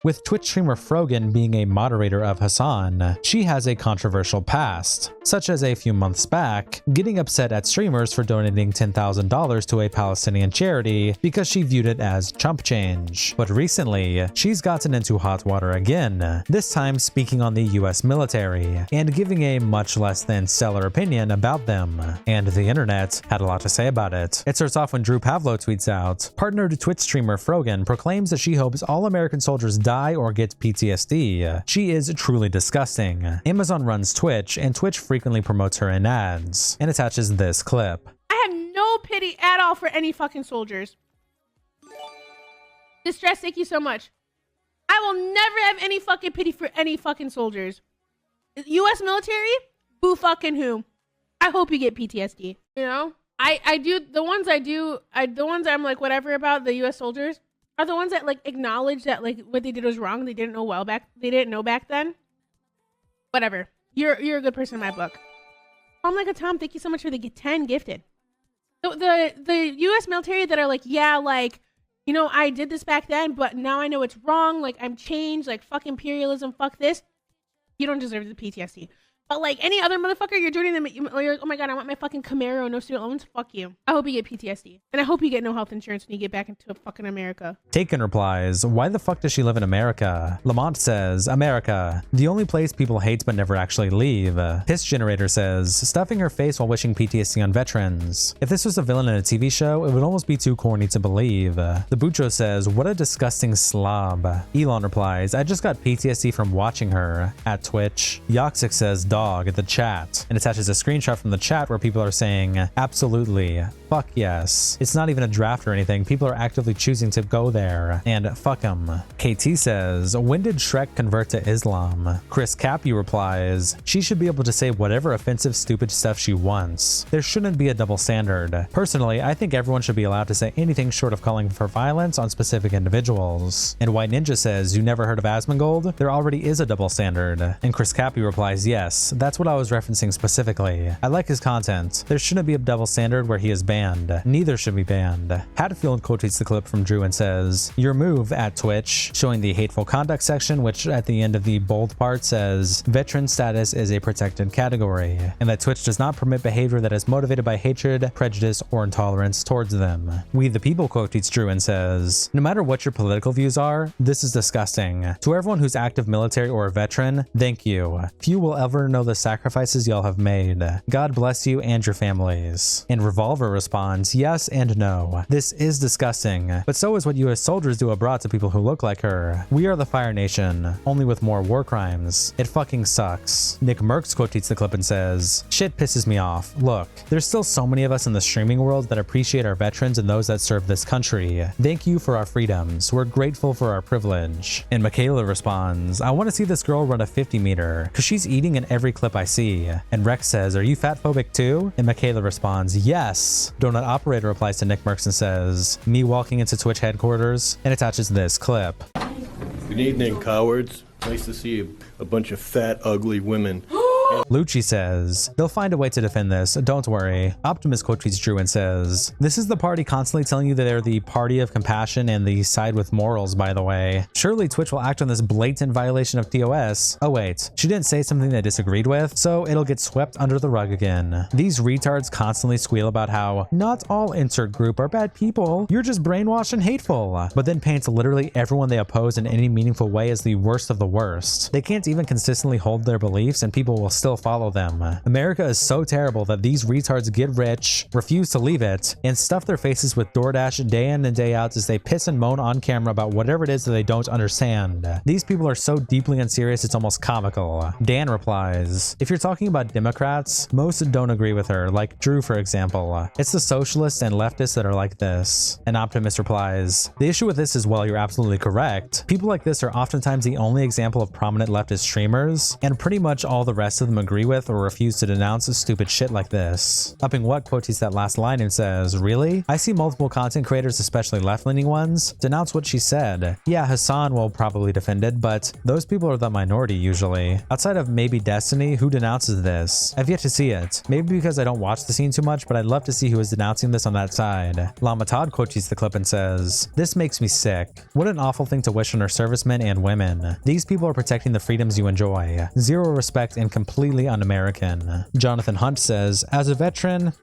With Twitch streamer Frogan being a moderator of Hassan, she has a controversial past, such as a few months back, getting upset at streamers for donating $10,000 to a Palestinian charity because she viewed it as chump change. But recently, she's gotten into hot water again, this time speaking on the US military, and giving a much less than stellar opinion about them. And the internet had a lot to say about it. It starts off when Drew Pavlo tweets out, partnered Twitch streamer Frogan proclaims that she hopes all American soldiers die or get PTSD. She is truly disgusting. Amazon runs Twitch, and Twitch frequently promotes her in ads, and attaches this clip. I have no pity at all for any fucking soldiers. Distress, thank you so much. I will never have any fucking pity for any fucking soldiers. US military? Boo fucking who? I hope you get PTSD. You know? I do, the ones I'm like whatever about, the US soldiers, are the ones that like acknowledge that like what they did was wrong. They didn't know back then. Whatever. You're a good person in my book. I'm like a Tom. Thank you so much for the 10 gifted. So the U.S. military that are like, yeah, like, you know, I did this back then, but now I know it's wrong. Like I'm changed. Like fuck imperialism. Fuck this. You don't deserve the PTSD. But like any other motherfucker, you're joining them. You're like, oh my god, I want my fucking Camaro, no student loans. Fuck you. I hope you get PTSD, and I hope you get no health insurance when you get back into fucking America. Taken replies, why the fuck does she live in America? Lamont says, America, the only place people hate but never actually leave. Piss Generator says, stuffing her face while wishing PTSD on veterans. If this was a villain in a TV show, it would almost be too corny to believe. The Bucho says, what a disgusting slob. Elon replies, I just got PTSD from watching her at Twitch. Yoxic says, dog at the chat, and attaches a screenshot from the chat where people are saying, absolutely, fuck yes. It's not even a draft or anything. People are actively choosing to go there, and fuck them. KT says, when did Shrek convert to Islam? Chris Cappy replies, she should be able to say whatever offensive, stupid stuff she wants. There shouldn't be a double standard. Personally, I think everyone should be allowed to say anything short of calling for violence on specific individuals. And White Ninja says, you never heard of Asmongold? There already is a double standard. And Chris Cappy replies, yes. That's what I was referencing specifically. I like his content. There shouldn't be a double standard where he is banned. Neither should be banned. Hatfield quotes the clip from Drew and says, your move at Twitch, showing the hateful conduct section, which at the end of the bold part says, veteran status is a protected category, and that Twitch does not permit behavior that is motivated by hatred, prejudice, or intolerance towards them. We the People quotes Drew and says, no matter what your political views are, this is disgusting. To everyone who's active military or a veteran, thank you. Few will ever know the sacrifices y'all have made. God bless you and your families. And Revolver responds, yes and no. This is disgusting, but so is what US soldiers do abroad to people who look like her. We are the Fire Nation, only with more war crimes. It fucking sucks. Nick Merckx quotes the clip and says, shit pisses me off. Look, there's still so many of us in the streaming world that appreciate our veterans and those that serve this country. Thank you for our freedoms. We're grateful for our privilege. And Michaela responds, I want to see this girl run a 50 meter, cause she's eating in every clip I see. And Rex says, are you fat phobic too? And Michaela responds, yes. Donut Operator replies to Nick Merckx and says, me walking into Twitch headquarters, and attaches this clip. Good evening, cowards. Nice to see a bunch of fat, ugly women. Lucci says, they'll find a way to defend this, don't worry. Optimus quotes Drew and says, this is the party constantly telling you that they're the party of compassion and the side with morals, by the way. Surely Twitch will act on this blatant violation of TOS. Oh wait, she didn't say something they disagreed with, so it'll get swept under the rug again. These retards constantly squeal about how not all insert group are bad people, you're just brainwashed and hateful, but then paints literally everyone they oppose in any meaningful way as the worst of the worst. They can't even consistently hold their beliefs and people will still follow them. America is so terrible that these retards get rich, refuse to leave it, and stuff their faces with DoorDash day in and day out as they piss and moan on camera about whatever it is that they don't understand. These people are so deeply unserious it's almost comical. Dan replies, if you're talking about Democrats, most don't agree with her, like Drew for example. It's the socialists and leftists that are like this. And Optimus replies, the issue with this is, while you're absolutely correct, people like this are oftentimes the only example of prominent leftist streamers, and pretty much all the rest of of them agree with or refuse to denounce stupid shit like this. Upping What quotes that last line and says, really? I see multiple content creators, especially left-leaning ones, denounce what she said. Yeah, Hassan will probably defend it, but those people are the minority usually. Outside of maybe Destiny, who denounces this? I've yet to see it. Maybe because I don't watch the scene too much, but I'd love to see who is denouncing this on that side. Lama Todd quotes the clip and says, this makes me sick. What an awful thing to wish on our servicemen and women. These people are protecting the freedoms you enjoy. Zero respect and completely un-American. Jonathan Hunt says, as a veteran,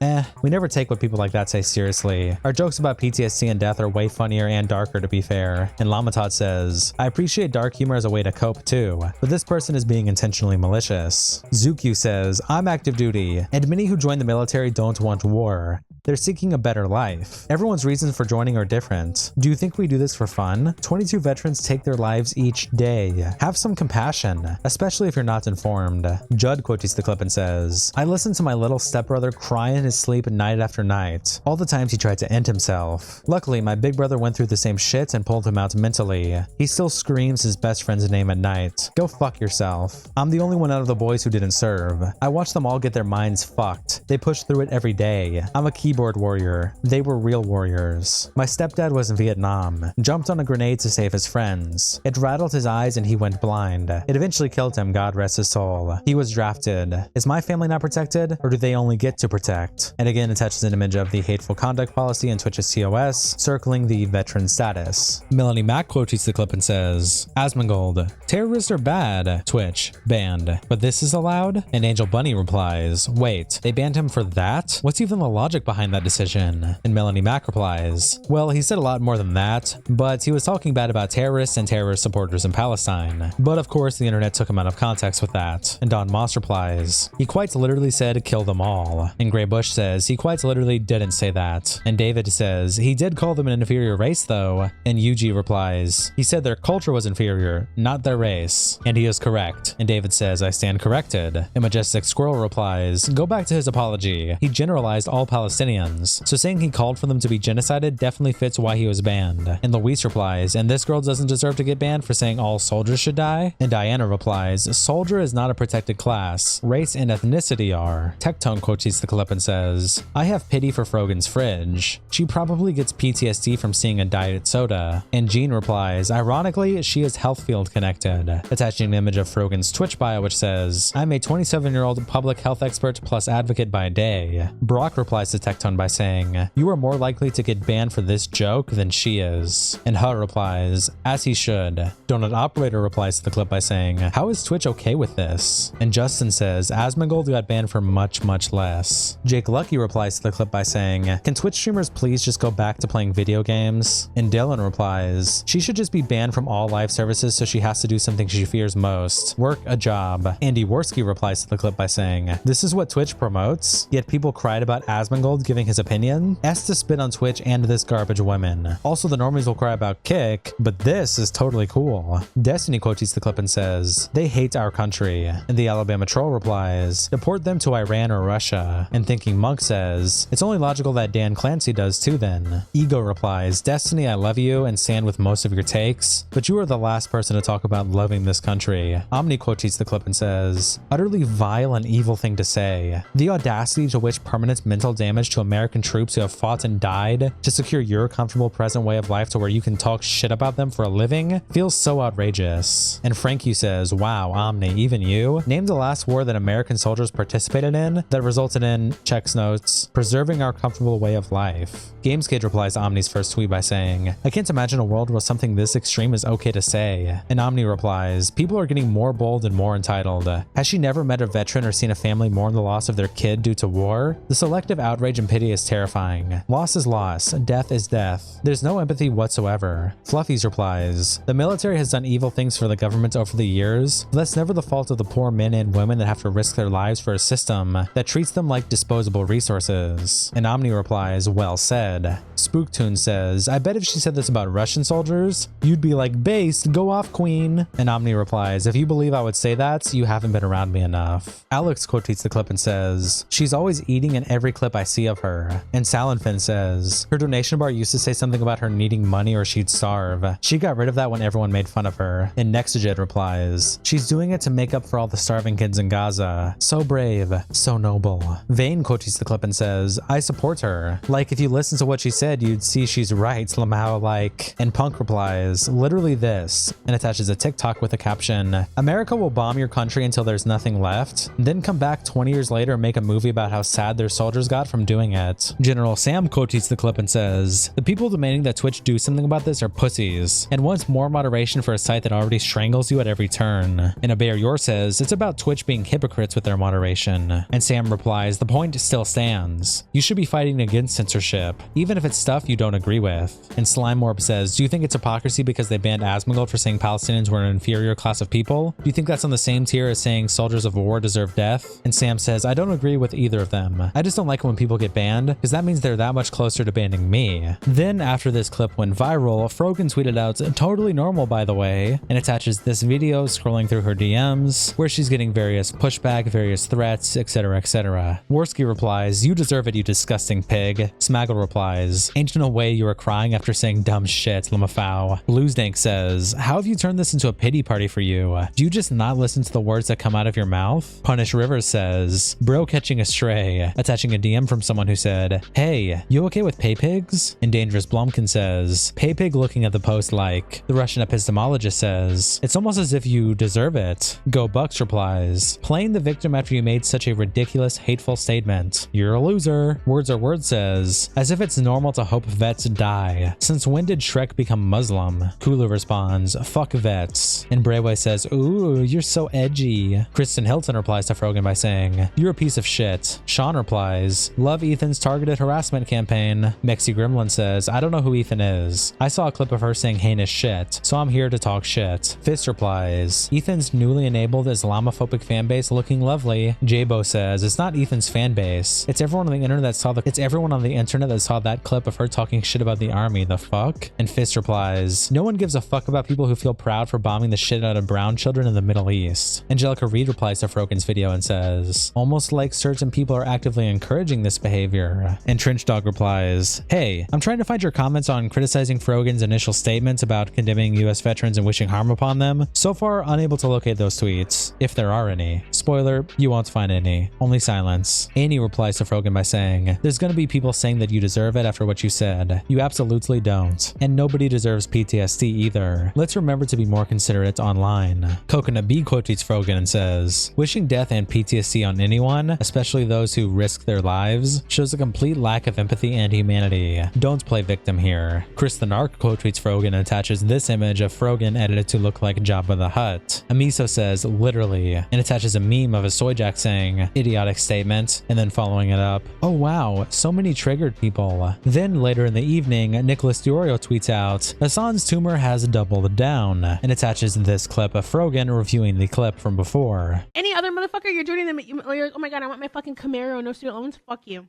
we never take what people like that say seriously. Our jokes about PTSD and death are way funnier and darker, to be fair. And Lama Todd says, I appreciate dark humor as a way to cope too, but this person is being intentionally malicious. Zukyu says, I'm active duty, and many who join the military don't want war. They're seeking a better life. Everyone's reasons for joining are different. Do you think we do this for fun? 22 veterans take their lives each day. Have some compassion, especially if you're not informed. Judd quotes the clip and says, I listened to my little stepbrother cry in his sleep night after night. All the times he tried to end himself. Luckily, my big brother went through the same shit and pulled him out mentally. He still screams his best friend's name at night. Go fuck yourself. I'm the only one out of the boys who didn't serve. I watched them all get their minds fucked. They push through it every day. I'm a keyboard warrior. They were real warriors. My stepdad was in Vietnam. Jumped on a grenade to save his friends. It rattled his eyes and he went blind. It eventually killed him, God rest his soul. He was drafted. Is my family not protected, or do they only get to protect? And again, attaches an image of the hateful conduct policy in Twitch's TOS, circling the veteran status. Melanie Mack quotes the clip and says, Asmongold, terrorists are bad. Twitch, banned. But this is allowed? And Angel Bunny replies, wait, they banned him for that? What's even the logic behind that decision? And Melanie Mack replies, well, he said a lot more than that, but he was talking bad about terrorists and terrorist supporters in Palestine. But of course, the internet took him out of context with that. And Don Moss replies, he quite literally said kill them all. And Gray Bush says he quite literally didn't say that. And David says he did call them an inferior race though. And Yuji replies, he said their culture was inferior, not their race. And he is correct. And David says I stand corrected. And Majestic Squirrel replies, go back to his apology. He generalized all Palestinians. So saying he called for them to be genocided definitely fits why he was banned. And Luis replies, and this girl doesn't deserve to get banned for saying all soldiers should die? And Diana replies, soldier is not a protected class. Race and ethnicity are. Tectone quotes the clip and says, I have pity for Frogan's fridge. She probably gets PTSD from seeing a diet soda. And Jean replies, ironically, she is health field connected. Attaching an image of Frogan's Twitch bio which says, I'm a 27-year-old public health expert plus advocate by day. Brock replies to Tectone by saying, you are more likely to get banned for this joke than she is. And Hut replies, as he should. Donut Operator replies to the clip by saying, how is Twitch okay with this? And Justin says, Asmongold got banned for much, much less. Jake Lucky replies to the clip by saying, can Twitch streamers please just go back to playing video games? And Dylan replies, she should just be banned from all live services so she has to do something she fears most, work a job. Andy Worski replies to the clip by saying, this is what Twitch promotes? Yet people cried about Asmongold giving his opinion? S to spit on Twitch and this garbage women. Also, the normies will cry about Kick, but this is totally cool. Destiny quotes the clip and says, they hate our country. And the Alabama troll replies, deport them to Iran or Russia. And Thinking Monk says, it's only logical that Dan Clancy does too then. Ego replies, Destiny, I love you and stand with most of your takes, but you are the last person to talk about loving this country. Omni quotes the clip and says, utterly vile and evil thing to say. The audacity to wish permanent mental damage to American troops who have fought and died to secure your comfortable present way of life to where you can talk shit about them for a living feels so outrageous. And Frank says, wow, Omni, even you? Name the last war that American soldiers participated in that resulted in, checks notes, preserving our comfortable way of life. Gameskid replies to Omni's first tweet by saying, I can't imagine a world where something this extreme is okay to say. And Omni replies, people are getting more bold and more entitled. Has she never met a veteran or seen a family mourn the loss of their kid due to war? The selective outrage and pity is terrifying. Loss is loss, death is death. There's no empathy whatsoever. Fluffy's replies, the military has done evil things for the government over the years, but that's never the fault of the poor men and women that have to risk their lives for a system that treats them like disposable resources. And Omni replies, well said. Spooktoon says, I bet if she said this about Russian soldiers, you'd be like, based, go off queen. And Omni replies, if you believe I would say that, you haven't been around me enough. Alex quotes the clip and says, She's always eating in every clip I see of her. And Salenfin says, her donation bar used to say something about her needing money or she'd starve. She got rid of that when everyone made fun of her. And Nexigid replies, she's doing it to make up for all the starving kids in Gaza. So brave, so noble. Vane quotes the clip and says, I support her. Like, if you listen to what she said, you'd see she's right, Lamau like. And Punk replies, literally this, and attaches a TikTok with a caption, America will bomb your country until there's nothing left, then come back 20 years later and make a movie about how sad their soldiers got from doing it. General Sam quotes the clip and says, the people demanding that Twitch do something about this are pussies, and wants more moderation for a site that already strangles you at every turn. And Abear Yor says, it's about Twitch being hypocrites with their moderation. And Sam replies, the point still stands. You should be fighting against censorship, even if it's stuff you don't agree with. And Slime Orb says, do you think it's hypocrisy because they banned Asmongold for saying Palestinians were an inferior class of people? Do you think that's on the same tier as saying soldiers of war deserve death? And Sam says, I don't agree with either of them. I just don't like it when people get banned, because that means they're that much closer to banning me. Then after this clip went viral, Frogan tweeted out, totally normal by the way, and attaches this video scrolling through her DMs, where she's getting various pushback, various threats, etc, etc. Worski replies, you deserve it, you disgusting pig. Smaggle replies, ain't no way you were crying after saying dumb shit, Lamafau. Bluesdank says, how have you turned this into a pity party for you? Do you just not listen to the words that come out of your mouth? Punish Rivers says, bro catching a stray, attaching a DM from someone who said, hey, you okay with pay pigs? And Dangerous Blumkin says, pay pig looking at the post like. The Russian epistemologist says, it's almost as if you deserve it. Go Bucks replies, playing the victim after you made such a ridiculous, hateful statement. You're a loser. Words Are Words says, as if it's normal to hope vets die. Since when did Shrek become Muslim? Kulu responds, fuck vets. And Brayway says, ooh, you're so edgy. Kristen Hilton replies to Frogan by saying, you're a piece of shit. Sean replies, love Ethan's targeted harassment campaign. Mexi Gremlin says, I don't know who Ethan is. I saw a clip of her saying heinous shit, so I'm here to talk shit. Fist replies, Ethan's newly enabled Islamophobic fanbase looking lovely. Jabo says, it's not Ethan's fanbase. It's everyone on the internet that saw that clip of her talking shit about the army. The fuck? And Fist replies, no one gives a fuck about people who feel proud for bombing the shit out of brown children in the Middle East. Angelica Reed replies to Frogan's video and says, almost like certain people are actively encouraging this behavior. And Trench Dog replies, hey, I'm trying to find your comments on criticizing Frogan's initial statements about condemning US veterans and wishing harm upon them. So far, unable to locate those tweets, if there are any. Spoiler, you won't find any. Only silence. Annie replies to Frogan by saying, there's gonna be people saying that you deserve it after what you said. You absolutely don't. And nobody deserves PTSD either. Let's remember to be more considerate online. Coconut B quotes Frogan and says, wishing death and PTSD on anyone, especially those who risk their lives, shows a complete lack of empathy and humanity. Don't play victim here. Chris the Narc quote tweets Frogan and attaches this image of Frogan edited to look like Jabba the Hutt. Amiso says, literally, and attaches a meme of a Soyjack saying, idiotic statement, and then following it up, oh wow, so many triggered people. Then later in the evening, Nicholas Diorio tweets out, Hassan's tumor has doubled down, and attaches this clip of Frogan reviewing the clip from before. Any other motherfucker, you're joining them, you're, oh my god, I want my fucking Camaro, no student loans, fuck you.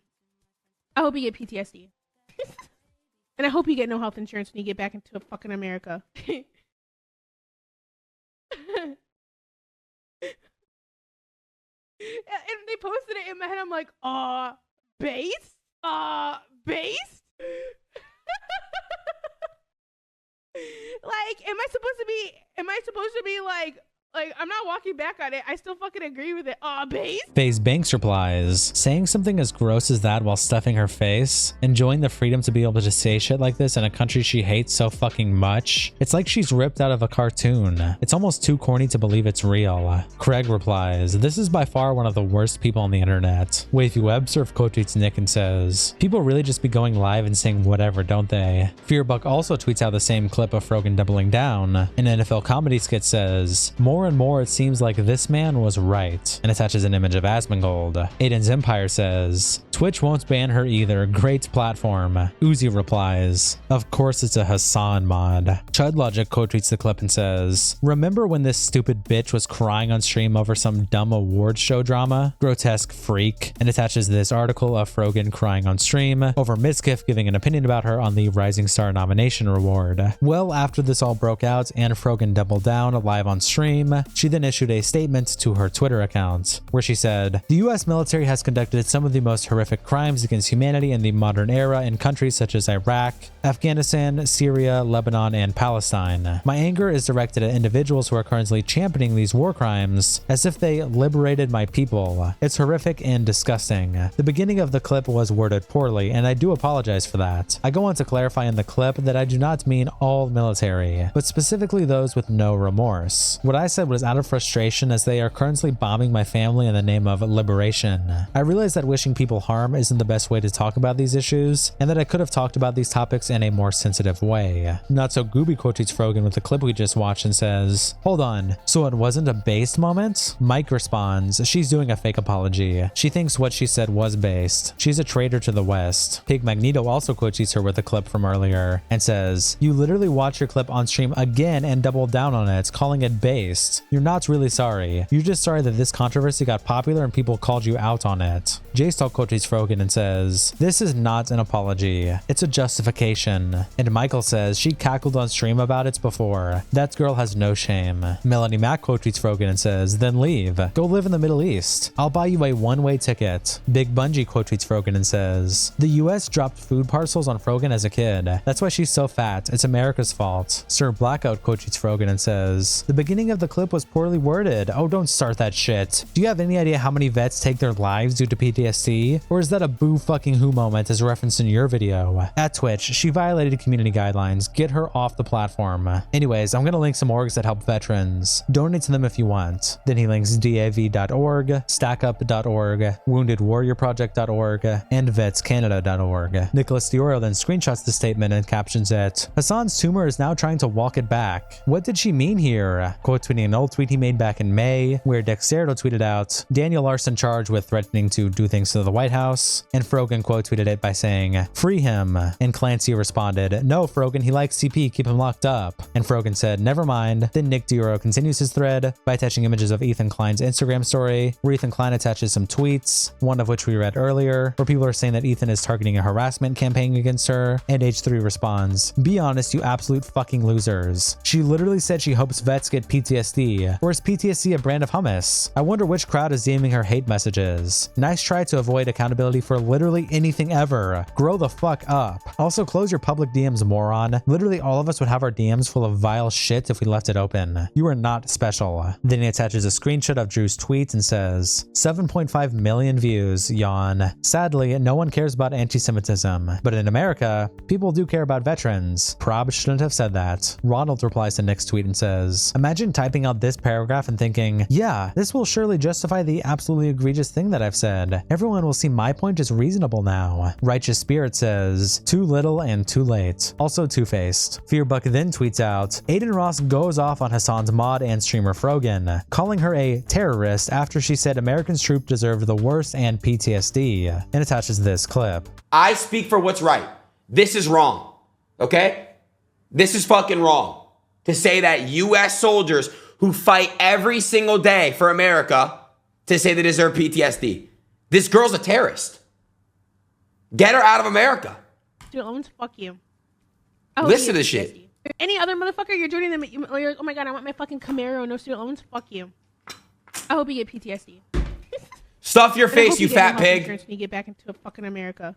I hope you get PTSD. And I hope you get no health insurance when you get back into fucking America. And they posted it in my head, I'm like, based? Based? Like, am I supposed to be like, I'm not walking back on it. I still fucking agree with it. Base? FaZe Banks replies, saying something as gross as that while stuffing her face, enjoying the freedom to be able to say shit like this in a country she hates so fucking much. It's like she's ripped out of a cartoon. It's almost too corny to believe it's real. Craig replies, this is by far one of the worst people on the internet. Wavy Websurf quote tweets Nick and says, people really just be going live and saying whatever, don't they? Fearbuck also tweets out the same clip of Frogan doubling down. An NFL comedy skit says, more and more it seems like this man was right, and attaches an image of Asmongold. Adin's Empire says, Twitch won't ban her either, great platform. Uzi replies, of course it's a Hassan mod. Chud Logic quote tweets the clip and says, remember when this stupid bitch was crying on stream over some dumb award show drama? Grotesque freak. And attaches this article of Frogan crying on stream over Mizkif giving an opinion about her on the Rising Star nomination reward. Well, after this all broke out and Frogan doubled down live on stream, stream. She then issued a statement to her Twitter account where she said, "The US military has conducted some of the most horrific crimes against humanity in the modern era in countries such as Iraq, Afghanistan, Syria, Lebanon, and Palestine. My anger is directed at individuals who are currently championing these war crimes as if they liberated my people. It's horrific and disgusting." The beginning of the clip was worded poorly, and I do apologize for that. I go on to clarify in the clip that I do not mean all military, but specifically those with no remorse. What I said was out of frustration as they are currently bombing my family in the name of liberation. I realize that wishing people harm isn't the best way to talk about these issues, and that I could have talked about these topics in a more sensitive way. Not So Gooby quotes Frogan with the clip we just watched and says, "Hold on, so it wasn't a based moment?" Mike responds, "She's doing a fake apology. She thinks what she said was based. She's a traitor to the West." Pig Magneto also quotes her with a clip from earlier and says, "You literally watch your clip on stream again and double down on it, calling it based. You're not really sorry. You're just sorry that this controversy got popular and people called you out on it." J-Stalk quotes Frogan and says, "This is not an apology. It's a justification." And Michael says, "She cackled on stream about it before. That girl has no shame." Melanie Mack quotes Frogan and says, "Then leave. Go live in the Middle East. I'll buy you a one-way ticket." Big Bungie quotes Frogan and says, "The US dropped food parcels on Frogan as a kid. That's why she's so fat. It's America's fault." Sir Blackout quotes Frogan and says, "The beginning of the clip was poorly worded. Oh, don't start that shit. Do you have any idea how many vets take their lives due to PTSD? Or is that a boo fucking who moment as referenced in your video? At Twitch, she violated community guidelines. Get her off the platform." Anyways, I'm gonna link some orgs that help veterans. Donate to them if you want. Then he links DAV.org, StackUp.org, WoundedWarriorProject.org, and VetsCanada.org. Nicholas Dioro then screenshots the statement and captions it, "Hassan's tumor is now trying to walk it back. What did she mean here?" Quote tweeting an old tweet he made back in May, where Dexerto tweeted out, "Daniel Larson charged with threatening to do things to the White House," and Frogan quote tweeted it by saying, "Free him." And Clancy responded, "No, Frogan, he likes CP, keep him locked up." And Frogan said, "Never mind." Then Nick Dioro continues his thread by attaching images of Ethan Klein's Instagram story, where Ethan Klein attaches some tweets, one of which we read earlier, where people are saying that Ethan is targeting a harassment campaign against her, and H3 responds, "Be honest, you absolute fucking losers. She literally said she hopes vets get PTSD. Or is PTSD a brand of hummus? I wonder which crowd is DMing her hate messages. Nice try to avoid accountability for literally anything ever. Grow the fuck up. Also, close your public DMs, moron. Literally all of us would have our DMs full of vile shit if we left it open. You are not special." Then he attaches a screenshot of Drew's tweet and says, 7.5 million views, yawn. Sadly, no one cares about anti-Semitism. But in America, people do care about veterans. Prob shouldn't have said that. Ronald replies to Nick's tweet and says, "Imagine typing out this paragraph and thinking, yeah, this will surely justify the absolutely egregious thing that I've said. Everyone will see my point is reasonable now." Righteous Spirit says, "Too little and too late." Also two-faced. Fearbuck then tweets out, "Adin Ross goes off on Hassan's mod and streamer Frogan, calling her a terrorist after she said American troops deserve the worst and PTSD," and attaches this clip. "I speak for what's right. This is wrong. Okay? This is fucking wrong. To say that US soldiers who fight every single day for America to say they deserve PTSD. This girl's a terrorist. Get her out of America." Dude, I'm gonna fuck you. Listen to this shit. Any other motherfucker, you're joining them. You're like, "Oh my god, I want my fucking Camaro, no student loans." Fuck you. I hope you get PTSD. Stuff your face, you fat When pig. you get back into fucking America.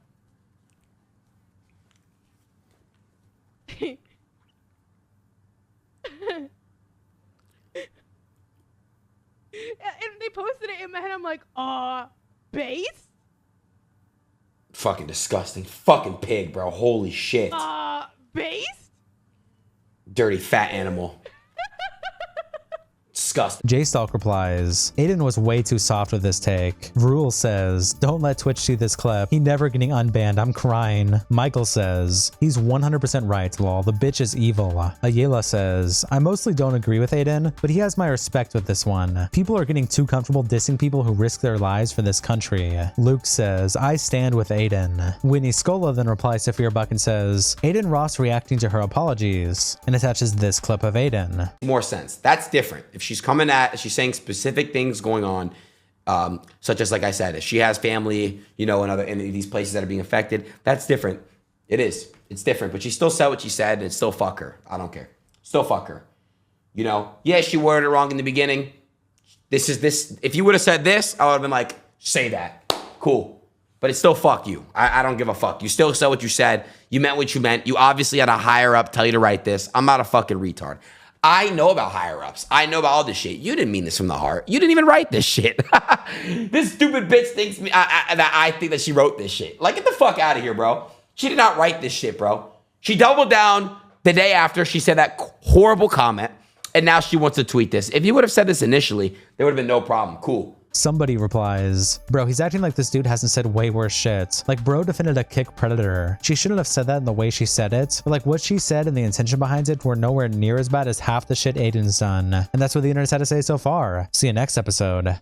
And they posted it in my head. I'm like, base? Fucking disgusting. Fucking pig, bro. Holy shit. Base? Dirty fat animal. Disgusting. J-Stalk replies, "Adin was way too soft with this take." Rule says, "Don't let Twitch see this clip. He never getting unbanned. I'm crying." Michael says, "He's 100% right, lol. The bitch is evil." Ayala says, "I mostly don't agree with Adin, but he has my respect with this one. People are getting too comfortable dissing people who risk their lives for this country." Luke says, "I stand with Adin." Whitney Scola then replies to Fearbuck and says, "Adin Ross reacting to her apologies," and attaches this clip of Adin. More sense. That's different. If she's coming at, she's saying specific things going on, such as, like I said, if she has family, you know, in these places that are being affected, that's different. It is. It's different. But she still said what she said, and still fuck her. I don't care. Still fuck her. You know, yeah, she worded it wrong in the beginning. This. If you would have said this, I would have been like, say that. Cool. But it's still fuck you. I don't give a fuck. You still said what you said. You meant what you meant. You obviously had a higher up tell you to write this. I'm not a fucking retard. I know about higher ups. I know about all this shit. You didn't mean this from the heart. You didn't even write this shit. This stupid bitch thinks that I think that she wrote this shit. Like, get the fuck out of here, bro. She did not write this shit, bro. She doubled down the day after she said that horrible comment, and now she wants to tweet this. If you would have said this initially, there would have been no problem. Cool. Somebody replies, bro, he's acting like this dude hasn't said way worse shit. Like, bro defended a kick predator. She shouldn't have said that in the way she said it, but like what she said and the intention behind it were nowhere near as bad as half the shit Adin's done. And that's what the internet's had to say so far. See you next episode.